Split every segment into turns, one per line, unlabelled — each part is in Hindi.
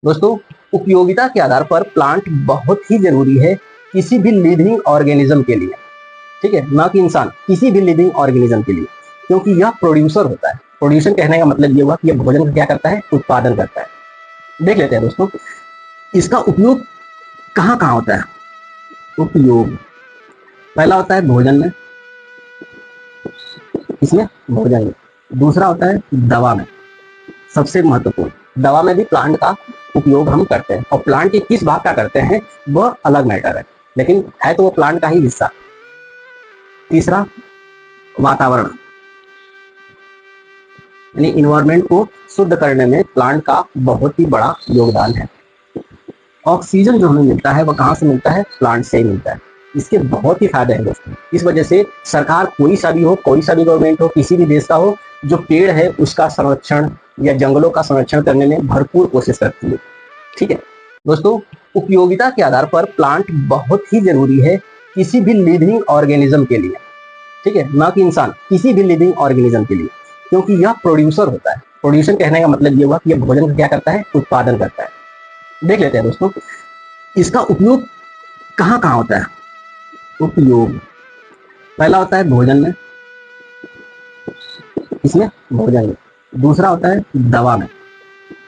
दोस्तों, उपयोगिता के आधार पर प्लांट बहुत ही जरूरी है किसी भी लिविंग ऑर्गेनिज्म के लिए। ठीक है, ना कि इंसान, किसी भी लिविंग ऑर्गेनिज्म के लिए, क्योंकि यह प्रोड्यूसर होता है। प्रोड्यूसर कहने का मतलब ये हुआ कि यह भोजन का क्या करता है, उत्पादन करता है। देख लेते हैं दोस्तों, इसका उपयोग कहाँ कहाँ होता है। उपयोग पहला होता है भोजन में, इसमें भोजन में। दूसरा होता है दवा में, सबसे महत्वपूर्ण। दवा में भी प्लांट का उपयोग हम करते हैं, और प्लांट के किस भाग का करते हैं वह अलग मैटर है, लेकिन है तो वो प्लांट का ही हिस्सा। तीसरा, वातावरण, यानी इन्वायरमेंट को शुद्ध करने में प्लांट का बहुत ही बड़ा योगदान है। ऑक्सीजन जो हमें मिलता है वह कहाँ से मिलता है, प्लांट से ही मिलता है। इसके बहुत ही फायदे हैं दोस्तों। इस वजह से सरकार कोई सा भी हो, कोई सा भी गवर्नमेंट हो, किसी भी देश का हो, जो पेड़ है उसका संरक्षण या जंगलों का संरक्षण करने में भरपूर कोशिश करती है। ठीक है दोस्तों, उपयोगिता के आधार पर प्लांट बहुत ही जरूरी है किसी भी लिविंग ऑर्गेनिज्म के लिए। ठीक है, ना कि इंसान, किसी भी लिविंग ऑर्गेनिज्म के लिए, क्योंकि यह प्रोड्यूसर होता है। प्रोड्यूसर कहने का मतलब ये हुआ कि यह भोजन का क्या करता है, उत्पादन करता है। देख लेते हैं दोस्तों, इसका उपयोग कहाँ कहाँ होता है। उपयोग पहला होता है भोजन में, इसमें भोजन में। दूसरा होता है दवा में,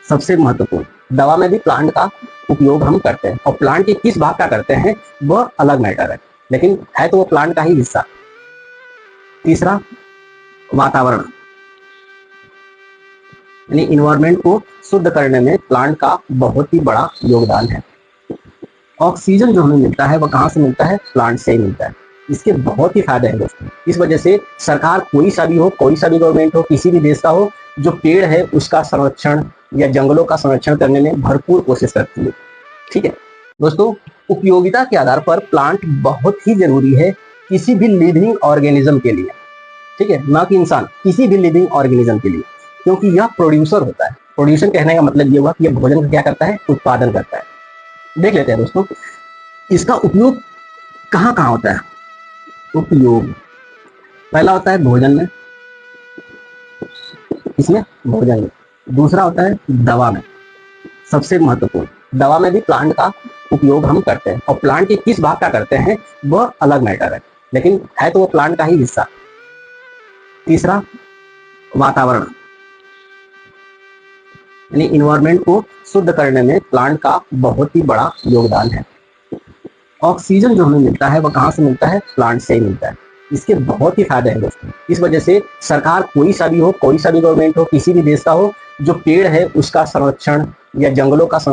सबसे महत्वपूर्ण। दवा में भी प्लांट का उपयोग हम करते हैं, और प्लांट के किस भाग का करते हैं वह अलग मैटर है, लेकिन है तो वो प्लांट का ही हिस्सा। तीसरा, वातावरण, यानी इन्वायरमेंट को शुद्ध करने में प्लांट का बहुत ही बड़ा योगदान है। ऑक्सीजन जो हमें मिलता है वह कहाँ से मिलता है, प्लांट से ही मिलता है। इसके बहुत ही फायदे हैं दोस्तों। इस वजह से सरकार कोई सा भी हो, कोई सा भी गवर्नमेंट हो, किसी भी देश का हो, जो पेड़ है उसका संरक्षण या जंगलों का संरक्षण करने में भरपूर कोशिश करती है। ठीक है दोस्तों, उपयोगिता के आधार पर प्लांट बहुत ही जरूरी है किसी भी लिविंग ऑर्गेनिज्म के लिए। ठीक है, ना कि इंसान, किसी भी लिविंग ऑर्गेनिज्म के लिए, क्योंकि यह प्रोड्यूसर होता है। प्रोड्यूसर कहने का मतलब ये हुआ कि यह भोजन का क्या करता है, उत्पादन करता है। देख लेते हैं दोस्तों, इसका उपयोग कहाँ कहाँ होता है। उपयोग पहला होता है भोजन में, इसमें भोजन में। दूसरा होता है दवा में, सबसे महत्वपूर्ण। दवा में भी प्लांट का उपयोग हम करते हैं, और प्लांट के किस भाग का करते हैं वह अलग मैटर है, लेकिन है तो वो प्लांट का ही हिस्सा। तीसरा, वातावरण, यानी इन्वायरमेंट को शुद्ध करने में प्लांट का बहुत ही बड़ा योगदान है। ऑक्सीजन जो हमें मिलता है वह कहाँ से मिलता है, प्लांट से ही मिलता है। इसके बहुत ही फायदे हैं दोस्तों। इस वजह से सरकार कोई सा भी हो, कोई सा भी गवर्नमेंट हो, किसी भी देश का हो, जो पेड़ है उसका संरक्षण या जंगलों का संरक्षण